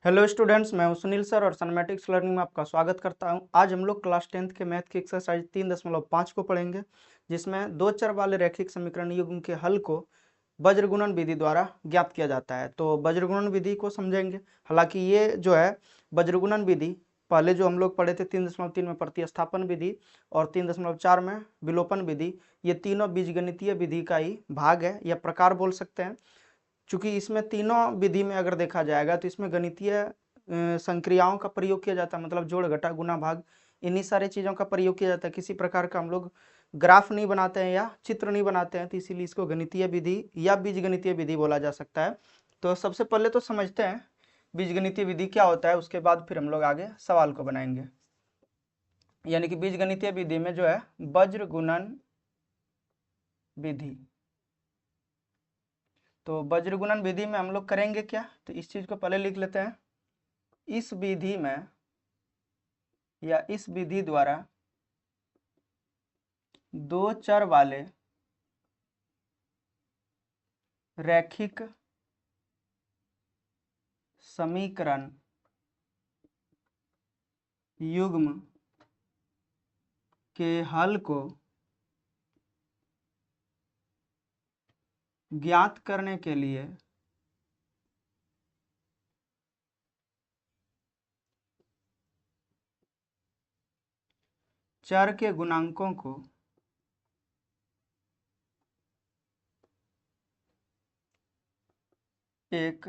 Hello students, मैं हूं Sunil sir और सनमैटिक्स लर्निंग में आपका स्वागत करता हूं। आज हम लोग क्लास 10th के मैथ की एक्सरसाइज 3.5 को पढ़ेंगे, जिसमें दो चर वाले रैखिक समीकरण युग्म के हल को वज्रगुणन विधि द्वारा ज्ञात किया जाता है। तो वज्रगुणन विधि को समझेंगे। हालांकि ये जो है वज्रगुणन विधि पहले जो हम लोग पढ़े थे 3.3 में प्रतिस्थापन विधि और 3.4 में विलोपन विधि, ये तीनों बीजगणितीय विधि का ही भाग है या प्रकार बोल सकते हैं। चूंकि इसमें तीनों विधि में अगर देखा जाएगा तो इसमें गणितीय संक्रियाओं का प्रयोग किया जाता है, मतलब जोड़ घटा गुना भाग, इन्हीं सारे चीज़ों का प्रयोग किया जाता है। किसी प्रकार का हम लोग ग्राफ नहीं बनाते हैं या चित्र नहीं बनाते हैं, तो इसीलिए इसको गणितीय विधि या बीजगणितीय विधि बोला जा सकता है। तो सबसे पहले तो समझते हैं बीजगणितीय विधि क्या होता है, उसके बाद फिर हम लोग आगे सवाल को बनाएंगे। यानी कि बीजगणितीय विधि में जो है वज्रगुणन विधि, तो वज्रगुणन विधि में हम लोग करेंगे क्या, तो इस चीज को पहले लिख लेते हैं। इस विधि में या इस विधि द्वारा दो चर वाले रैखिक समीकरण युग्म के हल को ज्ञात करने के लिए चर के गुणांकों को एक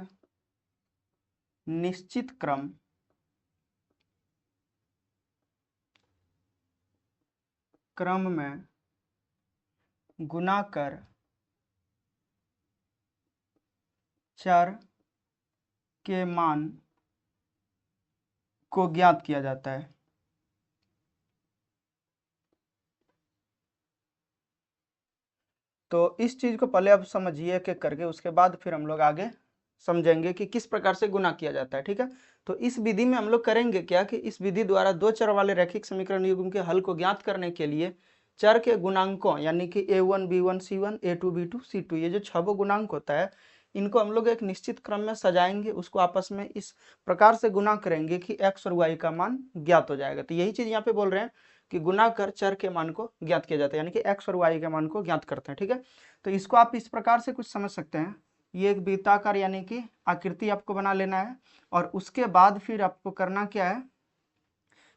निश्चित क्रम में गुना कर चर के मान को ज्ञात किया जाता है। तो इस चीज को पहले अब समझिए कि करके, उसके बाद फिर हम लोग आगे समझेंगे कि किस प्रकार से गुना किया जाता है। ठीक है, तो इस विधि में हम लोग करेंगे क्या कि इस विधि द्वारा दो चर वाले रैखिक समीकरण युग्म के हल को ज्ञात करने के लिए चर के गुणांकों यानी कि a1 b1 c1 a2 b2 c2, ये जो छह गुणांक होता है, इनको हम लोग एक निश्चित क्रम में सजाएंगे, उसको आपस में इस प्रकार से गुना करेंगे कि x और y का मान ज्ञात हो जाएगा। तो यही चीज यहाँ पे बोल रहे हैं कि गुना कर चर के मान को ज्ञात किया जाता है, यानी कि x और y के मान को ज्ञात करते हैं। ठीक है, तो इसको आप इस प्रकार से कुछ समझ सकते हैं। ये एक वृत्ताकार यानी कि आकृति आपको बना लेना है, और उसके बाद फिर आपको करना क्या है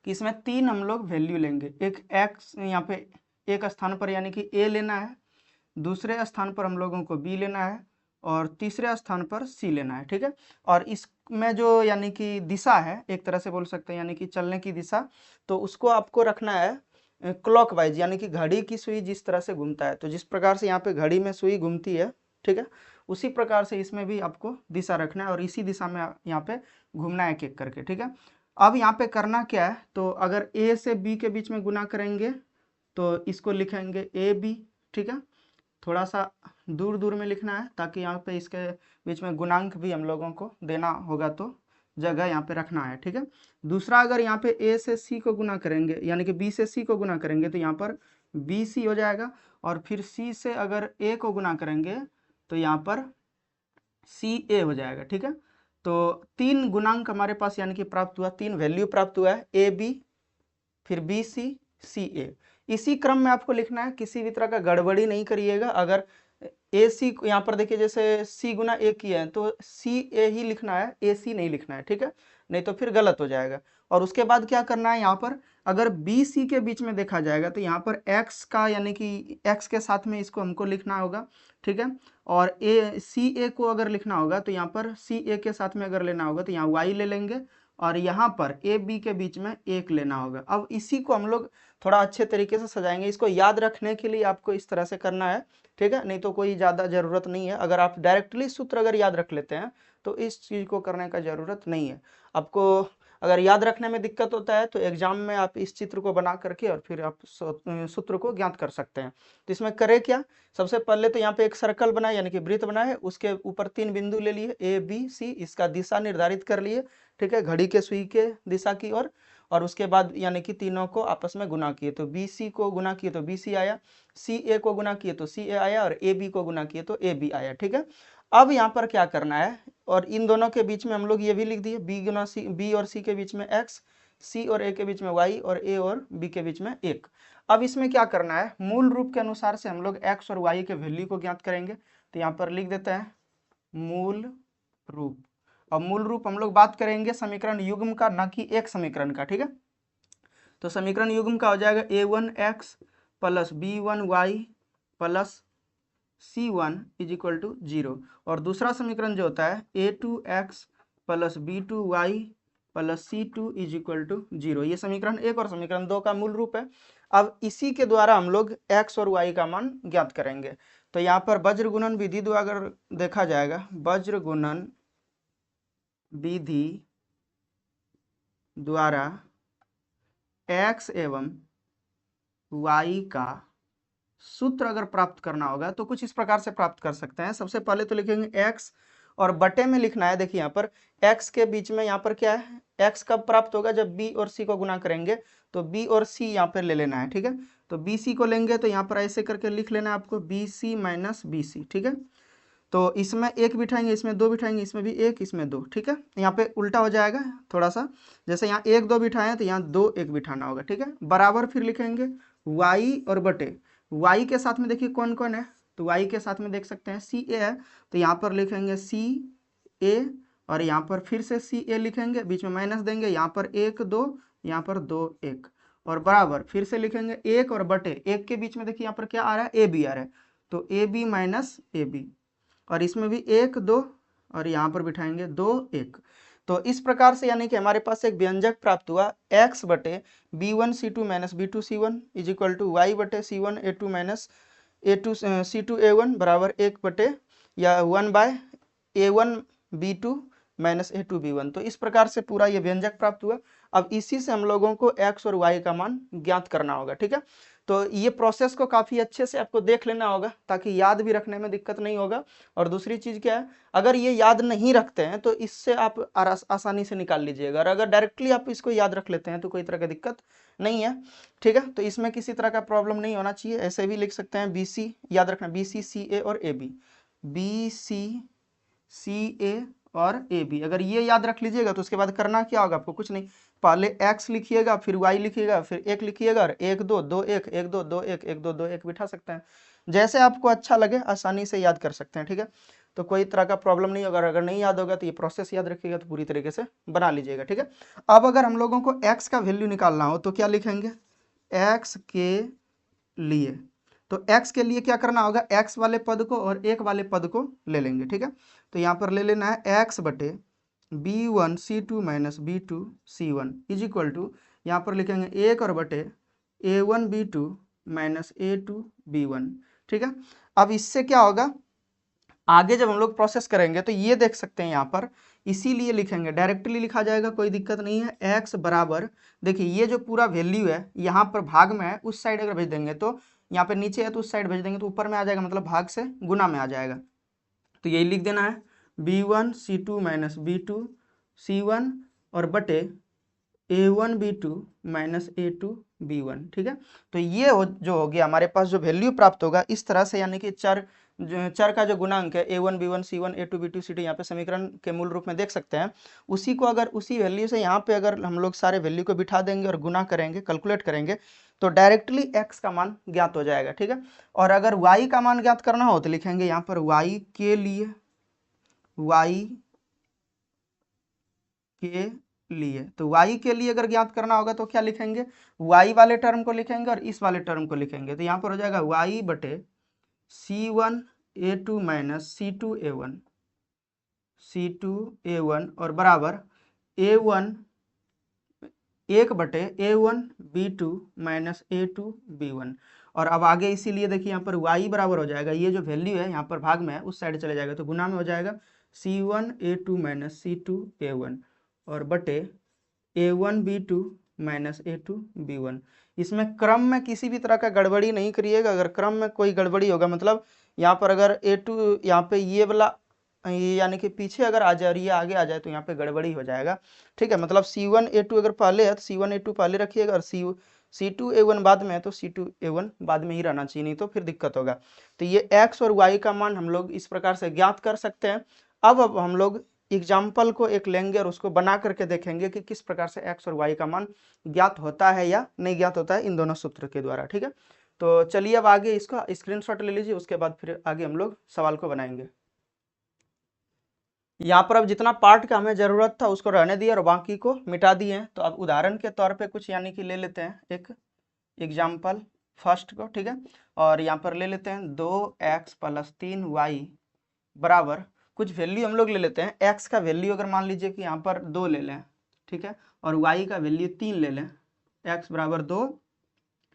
कि इसमें तीन हम लोग वैल्यू लेंगे। एक x यहाँ पे एक स्थान पर यानी कि a लेना है, दूसरे स्थान पर हम लोगों को b लेना है, और तीसरे स्थान पर c लेना है। ठीक है, और इसमें जो यानी कि दिशा है, एक तरह से बोल सकते हैं यानी कि चलने की दिशा, तो उसको आपको रखना है क्लॉकवाइज, यानी कि घड़ी की सुई जिस तरह से घूमता है, तो जिस प्रकार से यहाँ पे घड़ी में सुई घूमती है, ठीक है, उसी प्रकार से इसमें भी आपको दिशा रखना है और इसी दिशा में यहाँ पे घूमना है एक एक करके। ठीक है, अब यहाँ पे करना क्या है, तो अगर a से b के बीच में गुना करेंगे तो इसको लिखेंगे ए बी। ठीक है, थोड़ा सा दूर दूर में लिखना है ताकि यहाँ पे इसके बीच में गुणांक भी हम लोगों को देना होगा, तो जगह यहाँ पे रखना है। ठीक है, दूसरा अगर यहाँ पे a से c को गुना करेंगे यानी कि b से c को गुना करेंगे तो यहाँ पर bc हो जाएगा, और फिर c से अगर a को गुना करेंगे तो यहाँ पर ca हो जाएगा। ठीक है, तो तीन गुणांक हमारे पास यानी कि प्राप्त हुआ, तीन वैल्यू प्राप्त हुआ है, ए बी फिर बी सी सी ए। इसी क्रम में आपको लिखना है, किसी भी तरह का गड़बड़ी नहीं करिएगा। अगर ए सी यहाँ पर देखिए जैसे सी गुना ए किया है तो सी ए ही लिखना है, ए सी नहीं लिखना है। ठीक है, नहीं तो फिर गलत हो जाएगा। और उसके बाद क्या करना है, यहाँ पर अगर बी सी के बीच में देखा जाएगा तो यहाँ पर एक्स का यानी कि एक्स के साथ में इसको हमको लिखना होगा। ठीक है, और ए सी ए को अगर लिखना होगा तो यहाँ पर सी ए के साथ में अगर लेना होगा तो यहाँ वाई ले लेंगे, और यहाँ पर ए बी के बीच में एक लेना होगा। अब इसी को हम लोग थोड़ा अच्छे तरीके से सजाएंगे। इसको याद रखने के लिए आपको इस तरह से करना है। ठीक है, नहीं तो कोई ज़्यादा ज़रूरत नहीं है। अगर आप डायरेक्टली सूत्र अगर याद रख लेते हैं तो इस चीज़ को करने का ज़रूरत नहीं है। आपको अगर याद रखने में दिक्कत होता है तो एग्जाम में आप इस चित्र को बना करके और फिर आप सूत्र को ज्ञात कर सकते हैं। तो इसमें करें क्या, सबसे पहले तो यहाँ पे एक सर्कल बनाए यानी कि वृत्त बनाए, उसके ऊपर तीन बिंदु ले लिए ए बी सी, इसका दिशा निर्धारित कर लिए। ठीक है, घड़ी के सुई के दिशा की ओर, और उसके बाद यानी कि तीनों को आपस में गुना किए तो बी सी को गुना किए तो बी सी आया, सी ए को गुना किए तो सी ए आया, और ए बी को गुना किए तो ए बी आया। ठीक है, अब यहाँ पर क्या करना है, और इन दोनों के बीच में हम लोग ये भी लिख दिए, बी गुना सी, बी और सी के बीच में एक्स, सी और ए के बीच में वाई, और ए और बी के बीच में एक। अब इसमें क्या करना है, मूल रूप के अनुसार से हम लोग एक्स और वाई के वैल्यू को ज्ञात करेंगे। तो यहाँ पर लिख देते हैं मूल रूप। अब मूल रूप हम लोग बात करेंगे समीकरण युग्म का, ना कि एक समीकरण का, ठीक है। तो समीकरण युग्म का हो जाएगा a1x plus b1y plus c1 is equal to 0। और दूसरा समीकरण जो होता है a2x plus b2y plus c2 is equal to 0। ये समीकरण 1 और समीकरण 2 का मूल रूप है। अब इसी के द्वारा हम लोग x और y का मान ज्ञात करेंगे। तो यहाँ पर वज्र गुणन विधि द्वारा अगर देखा जाएगा, वज्र गुणन विधि द्वारा x एवं y का सूत्र अगर प्राप्त करना होगा तो कुछ इस प्रकार से प्राप्त कर सकते हैं। सबसे पहले तो लिखेंगे x, और बटे में लिखना है, देखिए यहाँ पर x के बीच में यहाँ पर क्या है, x कब प्राप्त होगा, जब b और c को गुना करेंगे। तो b और c यहाँ पर ले लेना है, ठीक है। तो bc को लेंगे तो यहाँ पर ऐसे करके लिख लेना है आपको, bc माइनस bc, ठीक है। तो इसमें एक बिठाएंगे, इसमें दो बिठाएंगे, इसमें भी एक, इसमें दो, ठीक है। यहाँ पे उल्टा हो जाएगा थोड़ा सा, जैसे यहाँ एक दो बिठाए हैं तो यहाँ दो एक बिठाना होगा, ठीक है। बराबर फिर लिखेंगे y और बटे, y के साथ में देखिए कौन कौन है, तो y के साथ में देख सकते हैं सी ए है, तो यहाँ पर लिखेंगे सी ए, और यहाँ पर फिर से सी ए लिखेंगे, बीच में माइनस देंगे, यहाँ पर एक दो, यहाँ पर दो एक, और बराबर फिर से लिखेंगे एक, और बटे एक के बीच में देखिए यहाँ पर क्या आ रहा है, ए बी आ रहा है, तो a b minus a b, और इसमें भी एक दो, और यहाँ पर बिठाएंगे दो एक। तो इस प्रकार से यानी कि हमारे पास एक व्यंजक प्राप्त हुआ x बटे b1c2 minus b2c1 is equal to y बटे c1a2 माइनस c2a1 बराबर एक बटे या 1/a1b2 माइनस a2b1। तो इस प्रकार से पूरा ये व्यंजक प्राप्त हुआ। अब इसी से हम लोगों को x और y का मान ज्ञात करना होगा, ठीक है। तो ये प्रोसेस को काफ़ी अच्छे से आपको देख लेना होगा ताकि याद भी रखने में दिक्कत नहीं होगा। और दूसरी चीज़ क्या है, अगर ये याद नहीं रखते हैं तो इससे आप आसानी से निकाल लीजिएगा, और अगर डायरेक्टली आप इसको याद रख लेते हैं तो कोई तरह की दिक्कत नहीं है, ठीक है। तो इसमें किसी तरह का प्रॉब्लम नहीं होना चाहिए। ऐसे भी लिख सकते हैं BC, याद रखना BC CA और AB, BC CA और AB। अगर ये याद रख लीजिएगा तो उसके बाद करना क्या होगा, आपको कुछ नहीं, पहले x लिखिएगा, फिर y लिखिएगा, फिर एक लिखिएगा, और एक दो दो एक, एक दो दो एक, एक दो दो एक बिठा सकते हैं। जैसे आपको अच्छा लगे आसानी से याद कर सकते हैं, ठीक है। तो कोई तरह का प्रॉब्लम नहीं होगा। अगर नहीं याद होगा तो ये प्रोसेस याद रखिएगा तो पूरी तरीके से बना लीजिएगा, ठीक है। अब अगर हम लोगों को x का वैल्यू निकालना हो तो क्या लिखेंगे, x के लिए, तो x के लिए क्या करना होगा, x वाले पद को और एक वाले पद को ले लेंगे, ठीक है। तो यहाँ पर ले लेना है x बटे b1c2 minus b2c1 is equal to, यहाँ पर लिखेंगे एक और बटे a1b2 माइनस a2b1, ठीक है। अब इससे क्या होगा, आगे जब हम लोग प्रोसेस करेंगे तो ये देख सकते हैं यहाँ पर, इसीलिए लिखेंगे, डायरेक्टली लिखा जाएगा, कोई दिक्कत नहीं है। x बराबर, देखिए ये जो पूरा वैल्यू है यहाँ पर भाग में है, उस साइड अगर भेज देंगे तो यहाँ पे नीचे है तो उस साइड भेज देंगे तो ऊपर में आ जाएगा, मतलब भाग से गुना में आ जाएगा। तो यही लिख देना है b1c2 माइनस b2c1 और बटे a1b2 माइनस a2b1, ठीक है। तो ये जो हो गया हमारे पास जो वैल्यू प्राप्त होगा इस तरह से, यानी कि चर का जो गुणांक है a1 b1 c1 a2 b2 c2 यहाँ पे समीकरण के मूल रूप में देख सकते हैं। उसी को अगर उसी वैल्यू से यहाँ पे अगर हम लोग सारे वैल्यू को बिठा देंगे और गुना करेंगे, कैलकुलेट करेंगे, तो डायरेक्टली x का मान ज्ञात हो जाएगा, ठीक है। और अगर y का मान ज्ञात करना हो तो लिखेंगे यहाँ पर y के लिए, तो y के लिए अगर ज्ञात करना होगा तो क्या लिखेंगे, y वाले टर्म को लिखेंगे और इस वाले टर्म को लिखेंगे। तो यहाँ पर हो जाएगा y बटे c1a2 माइनस c2a1 और बराबर a1 एक बटे a1b2 माइनस a2b1। और अब आगे इसीलिए देखिए यहाँ पर y बराबर हो जाएगा, ये जो वैल्यू है यहाँ पर भाग में है उस साइड चले जाएगा तो गुना में हो जाएगा c1a2 माइनस c2a1 और बटे a1b2 माइनस a2b1। इसमें क्रम में किसी भी तरह का गड़बड़ी नहीं करिएगा। अगर क्रम में कोई गड़बड़ी होगा, मतलब यहाँ पर अगर a2 यहाँ पे ये वाला यानी कि पीछे अगर आ जाए और ये आगे आ जाए तो यहाँ पे गड़बड़ी हो जाएगा, ठीक है। मतलब c1a2 अगर पहले है तो c1a2 पहले रखिएगा और C2A1 बाद में है तो C2A1 बाद में ही रहना चाहिए, नहीं तो फिर दिक्कत होगा। तो ये x और y का मान हम लोग इस प्रकार से ज्ञात कर सकते हैं। अब हम लोग एग्जाम्पल को एक लेंगे और उसको बना करके देखेंगे कि किस प्रकार से x और y का मान ज्ञात होता है या नहीं ज्ञात होता है इन दोनों सूत्र के द्वारा, ठीक है। तो चलिए अब आगे इसका स्क्रीनशॉट ले लीजिए, उसके बाद फिर आगे हम लोग सवाल को बनाएंगे। यहाँ पर अब जितना पार्ट का हमें जरूरत था उसको रहने दिए और बाकी को मिटा दिए हैं। तो अब उदाहरण के तौर पे कुछ यानी कि ले लेते हैं एक एग्जाम्पल फर्स्ट को, ठीक है। और यहाँ पर ले लेते हैं 2x + 3y बराबर कुछ वैल्यू हम लोग ले लेते हैं। x का वैल्यू अगर मान लीजिए कि यहाँ पर 2 ले लें, ठीक है, और y का वैल्यू 3 ले लें, x बराबर 2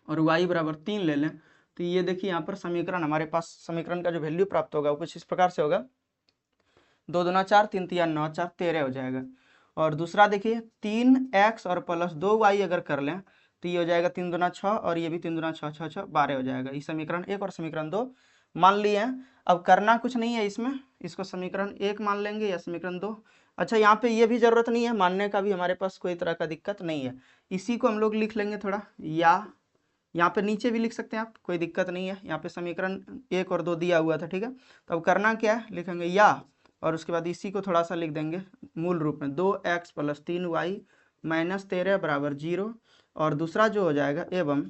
और y बराबर 3 ले लें, तो ये देखिए यहाँ पर समीकरण हमारे पास, समीकरण का जो वैल्यू प्राप्त होगा वो कुछ इस प्रकार से होगा। 2 दूना 4, 3 तिया 9, 4 13 हो जाएगा। और दूसरा देखिए 3x और +2y अगर कर लें तो ये हो जाएगा 3 दूना 6 और ये भी 3 दूना 6, 6 6 12 हो जाएगा। ये समीकरण 1 और समीकरण 2 मान लिए हैं। अब करना कुछ नहीं है इसमें, इसको समीकरण 1 मान लेंगे या समीकरण 2। अच्छा, यहाँ पे ये भी जरूरत नहीं है मानने का, भी हमारे पास कोई तरह का दिक्कत नहीं है। इसी को हम लोग लिख लेंगे थोड़ा, या यहाँ पे नीचे भी लिख सकते हैं आप, कोई दिक्कत नहीं है। यहाँ पे समीकरण 1 और 2 दिया हुआ था, ठीक है। तो अब करना क्या है, लिखेंगे या, और उसके बाद इसी को थोड़ा सा लिख देंगे मूल रूप में, 2x + 3y - 13 बराबर 0। और दूसरा जो हो जाएगा एवं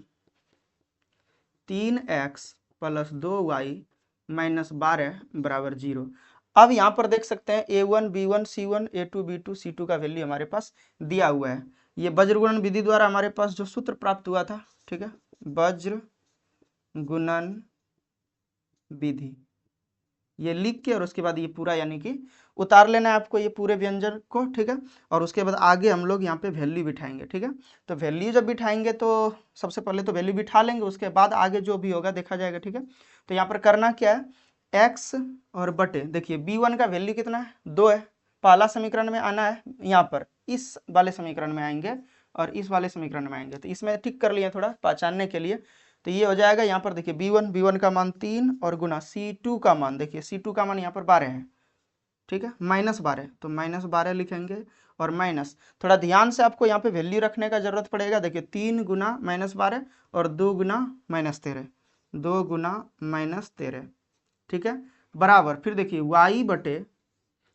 3x + 2y - 12 बराबर 0। अब यहाँ पर देख सकते हैं a1 b1 c1 a2 b2 c2 का वैल्यू हमारे पास दिया हुआ है। ये वज्र गुणन विधि द्वारा हमारे पास जो सूत्र प्राप्त हुआ था, ठीक है, वज्र गुणन विधि, ये लिख के और उसके बाद ये पूरा यानी कि उतार लेना है आपको ये पूरे व्यंजन को, ठीक है। और उसके बाद आगे हम लोग यहाँ पे वैल्यू बिठाएंगे, ठीक है। तो वैल्यू जब बिठाएंगे तो सबसे पहले तो वैल्यू बिठा लेंगे, उसके बाद आगे जो भी होगा देखा जाएगा, ठीक है। तो यहाँ पर करना क्या है, x और बटे, देखिए b1 का वैल्यू कितना है, 2 है। पहला समीकरण में आना है, यहाँ पर इस वाले समीकरण में आएंगे और इस वाले समीकरण में आएंगे। तो इसमें ठीक कर लिए थोड़ा पहचानने के लिए। तो ये हो जाएगा यहाँ पर देखिए b1 का मान 3 और गुना c2 का मान, देखिए c2 का मान यहाँ पर 12 है, ठीक है, -12, तो -12 लिखेंगे। और माइनस, थोड़ा ध्यान से आपको यहाँ पे वैल्यू रखने का जरूरत पड़ेगा। देखिए 3 गुना -12 और 2 गुना -13, 2 गुना -13, ठीक है, बराबर। फिर देखिए y बटे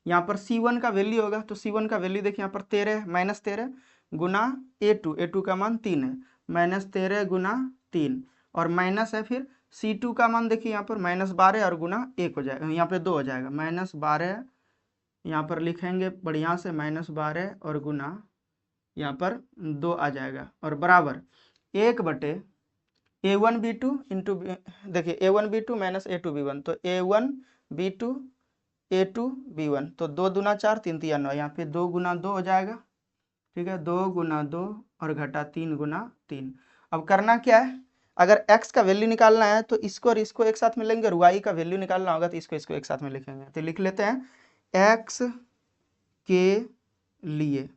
यहाँ पर c1 का वैल्यू होगा, तो c1 का वैल्यू देखिए यहाँ पर 13 -13 गुना a2 का मान 3 है, -13 गुना 3 और माइनस है। फिर c2 का मान देखिए यहाँ पर -12 और गुना 1 हो जाएगा, यहाँ पे 2 हो जाएगा, -12 यहाँ पर लिखेंगे बढ़िया से, -12 और गुना यहाँ पर 2 आ जाएगा और बराबर 1 बटे a1 b2 इंटू, देखिए a1 b2 - a2 b1, तो a1 b2 a2 b1, तो 2 दूना 4, 3 तिया 9, यहाँ पे 2 गुना 2 हो जाएगा, ठीक है, 2 गुना 2 और घटा 3 गुना 3। अब करना क्या है, अगर x का वैल्यू निकालना है तो इसको और इसको एक साथ में लेंगे, और y का वैल्यू निकालना होगा तो इसको एक साथ में लिखेंगे। तो लिख लेते हैं x के लिए,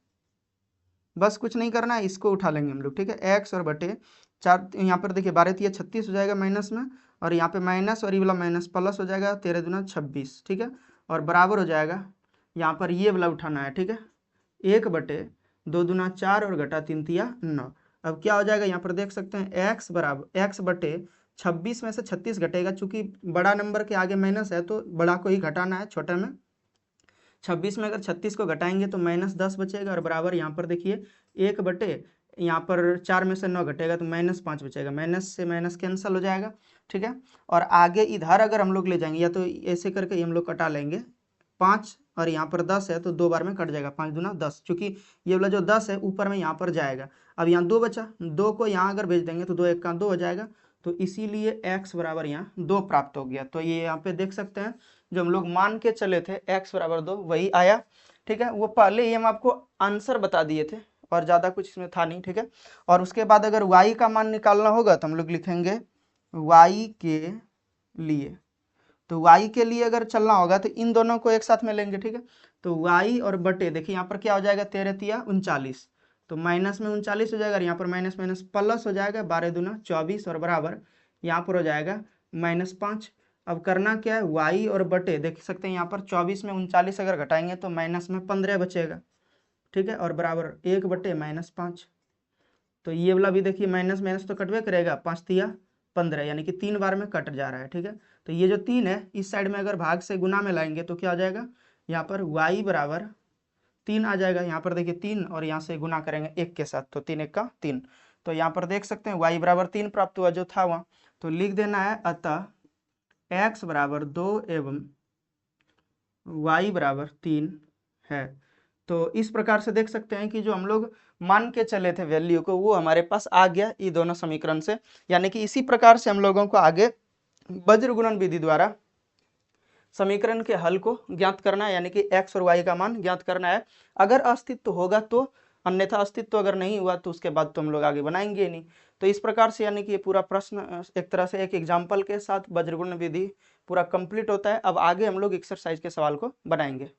बस कुछ नहीं करना है, इसको उठा लेंगे हम लोग, ठीक है, x और बटे 4, यहाँ पर देखिए 12 तिया 36 हो जाएगा माइनस में, और यहाँ पे माइनस और ये वाला माइनस प्लस हो जाएगा, 13 दूना 26, ठीक है, और बराबर हो जाएगा, यहाँ पर ये वाला उठाना है, ठीक है, 1 बटे 2 दूना 4 और घटा 3 तिया 9। अब क्या हो जाएगा, यहाँ पर देख सकते हैं x बराबर, x बटे 26 में से 36 घटेगा, चूंकि बड़ा नंबर के आगे माइनस है तो बड़ा को ही घटाना है छोटे में। 26 में अगर 36 को घटाएंगे तो -10 बचेगा, और बराबर यहाँ पर देखिए 1 बटे, यहाँ पर 4 में से 9 घटेगा तो -5 बचेगा, माइनस से माइनस कैंसिल हो जाएगा, ठीक है। और आगे इधर अगर हम लोग ले जाएंगे, या तो ऐसे करके हम लोग कटा लेंगे 5, और यहाँ पर 10 है तो 2 बार में कट जाएगा, 5 दूना 10, क्योंकि ये वाला जो 10 है ऊपर में यहाँ पर जाएगा। अब यहाँ 2 बचा, 2 को यहाँ अगर भेज देंगे तो 2 1 का 2 हो जाएगा, तो इसीलिए x बराबर यहाँ 2 प्राप्त हो गया। तो ये यहाँ पे देख सकते हैं जो हम लोग मान के चले थे x बराबर 2 वही आया, ठीक है। वो पहले ही हम आपको आंसर बता दिए थे और ज़्यादा कुछ इसमें था नहीं, ठीक है। और उसके बाद अगर y का मान निकालना होगा तो हम लोग लिखेंगे y के लिए, तो y के लिए अगर चलना होगा तो इन दोनों को एक साथ में लेंगे, ठीक है। तो y और बटे, देखिए यहाँ पर क्या हो जाएगा, 13 तिया 39, तो माइनस में 39 हो जाएगा, और यहाँ पर माइनस माइनस प्लस हो जाएगा, 12 दूना 24 और बराबर यहाँ पर हो जाएगा -5। अब करना क्या है, y और बटे, देख सकते हैं यहाँ पर 24 में 39 अगर घटाएंगे तो माइनस में 15 बचेगा, ठीक है, और बराबर 1 बटे -5। तो ये वाला भी देखिए माइनस माइनस तो कटवे करेगा, 5 तिया 15 यानी कि 3 बार में कट जा रहा है, ठीक है। तो ये जो 3 है इस साइड में अगर भाग से गुना में लाएंगे तो क्या आ जाएगा, यहाँ पर y बराबर 3 आ जाएगा। यहाँ पर देखिए 3 और यहाँ से गुना करेंगे 1 के साथ, तो 3 1 का 3। तो यहाँ पर देख सकते हैं y बराबर 3 प्राप्त हुआ जो था वहाँ। तो लिख देना है अतः x बराबर 2 एवं y बराबर 3 है। तो इस प्रकार से देख सकते हैं कि जो हम लोग मान के चले थे वैल्यू को वो हमारे पास आ गया ये दोनों समीकरण से। यानी कि इसी प्रकार से हम लोगों को आगे वज्र गुणन विधि द्वारा समीकरण के हल को ज्ञात करना है, यानी कि x और y का मान ज्ञात करना है। अगर अस्तित्व होगा तो, अन्यथा अस्तित्व अगर नहीं हुआ तो उसके बाद तो हम लोग आगे बनाएंगे नहीं। तो इस प्रकार से यानी कि ये पूरा प्रश्न एक तरह से एक एग्जाम्पल के साथ वज्र गुणन विधि पूरा कंप्लीट होता है। अब आगे हम लोग एक्सरसाइज के सवाल को बनाएंगे।